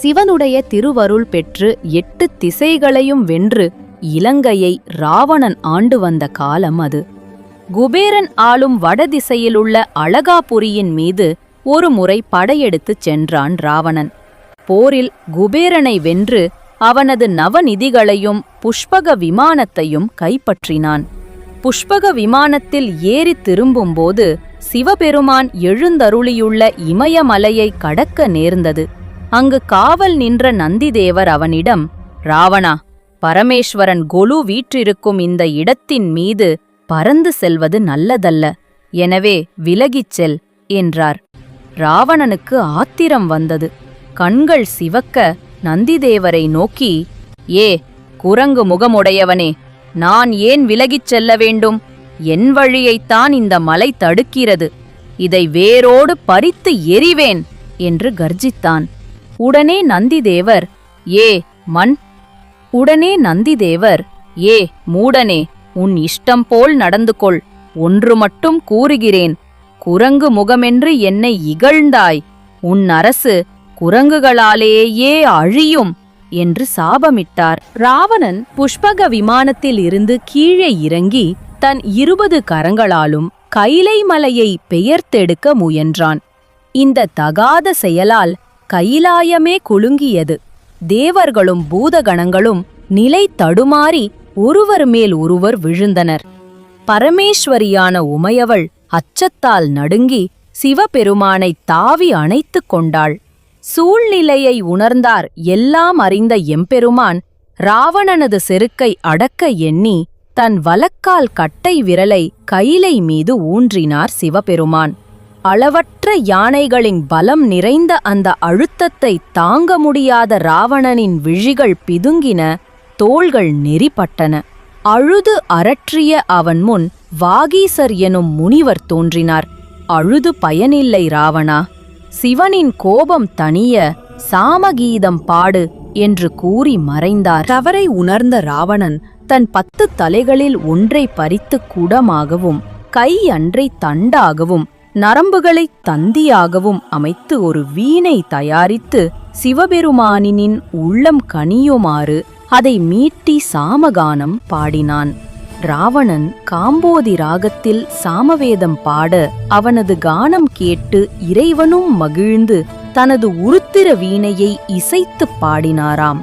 சிவனுடைய திருவருள் பெற்று 8 திசைகளையும் வென்று இலங்கையை ராவணன் ஆண்டு வந்த காலம் அது. குபேரன் ஆளும் வடதிசையிலுள்ள அழகாபுரியின் மீது ஒரு முறை படையெடுத்துச் சென்றான் ராவணன். போரில் குபேரனை வென்று அவனது நவநிதிகளையும் புஷ்பக விமானத்தையும் கைப்பற்றினான். புஷ்பக விமானத்தில் ஏறித் திரும்பும்போது சிவபெருமான் எழுந்தருளியுள்ள இமயமலையை கடக்க நேர்ந்தது. அங்கு காவல் நின்ற நந்திதேவர் அவனிடம், ராவணா, பரமேஸ்வரன் கொலு வீற்றிருக்கும் இந்த இடத்தின் மீது பறந்து செல்வது நல்லதல்ல, எனவே விலகிச் செல் என்றார். ராவணனுக்கு ஆத்திரம் வந்தது. கண்கள் சிவக்க நந்திதேவரை நோக்கி, ஏ குரங்கு முகமுடையவனே, நான் ஏன் விலகிச் செல்ல வேண்டும்? என் வழியைத்தான் இந்த மலை தடுக்கிறது. இதை வேரோடு பறித்து எறிவேன் என்று கர்ஜித்தான். உடனே நந்திதேவர், ஏ மூடனே, உன் இஷ்டம் போல் நடந்து கொள். ஒன்று மட்டும் கூறுகிறேன், குரங்கு முகமென்று என்னை இகழ்ந்தாய். உன் அரசு குரங்குகளாலேயே அழியும் என்று சாபமிட்டார். ராவணன் புஷ்பக விமானத்தில் இருந்து கீழே இறங்கி தன் 20 கரங்களாலும் கைலை மலையை பெயர்த்தெடுக்க முயன்றான். இந்த தகாத செயலால் கைலாயமே குலுங்கியது. தேவர்களும் பூதகணங்களும் நிலை தடுமாறி ஒருவர் மேல் ஒருவர் விழுந்தனர். பரமேஸ்வரியான உமையவள் அச்சத்தால் நடுங்கி சிவபெருமானை தாவி அணைத்துக் கொண்டாள். சூழ்நிலையை உணர்ந்தார் எல்லாம் அறிந்த எம்பெருமான் ராவணனது செருக்கை அடக்க எண்ணி தன் வலக்கால் கட்டை விரலை கைலை மீது ஊன்றினார் சிவபெருமான். அளவற்ற யானைகளின் பலம் நிறைந்த அந்த அழுத்தத்தை தாங்க முடியாத ராவணனின் விழிகள் பிதுங்கின, தோள்கள் நெறிப்பட்டன. அழுது அரற்றிய அவன் முன் வாகீசர் எனும் முனிவர் தோன்றினார். அழுது பயனில்லை ராவணா, சிவனின் கோபம் தணிய சாமகீதம் பாடு என்று கூறி மறைந்தார். தவறை உணர்ந்த ராவணன் தன் 10 தலைகளில் ஒன்றை பறித்து குடமாகவும் கை அன்றை தண்டாகவும் நரம்புகளை தந்தியாகவும் அமைத்து ஒரு வீணை தயாரித்து சிவபெருமானின் உள்ளம் கனியுமாறு அதை மீட்டி சாமகானம் பாடினான். ராவணன் காம்போதி ராகத்தில் சாமவேதம் பாட அவனது கானம் கேட்டு இறைவனும் மகிழ்ந்து தனது உருத்திர வீணையை இசைத்துப் பாடினாராம்.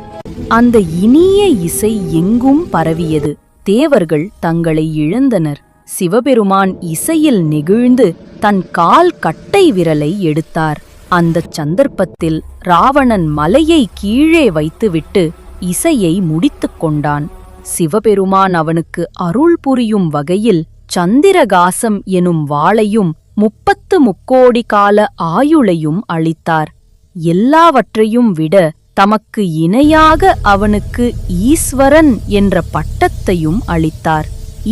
அந்த இனிய இசை எங்கும் பரவியது. தேவர்கள் தங்களை இழந்தனர். சிவபெருமான் இசையில் நெகிழ்ந்து தன் கால் கட்டை விரலை எடுத்தார். அந்தச் சந்தர்ப்பத்தில் ராவணன் மலையை கீழே வைத்துவிட்டு இசையை முடித்துக் கொண்டான். சிவபெருமான் அவனுக்கு அருள் புரியும் வகையில் சந்திரகாசம் எனும் வாளையும் 30 முக்கோடி கால ஆயுளையும் அளித்தார். எல்லாவற்றையும் விட தமக்கு இணையாக அவனுக்கு ஈஸ்வரன் என்ற பட்டத்தையும் அளித்தார்.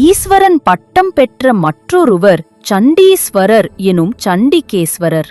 ஈஸ்வரன் பட்டம் பெற்ற மற்றொருவர் சண்டீஸ்வரர் எனும் சண்டிகேஸ்வரர்.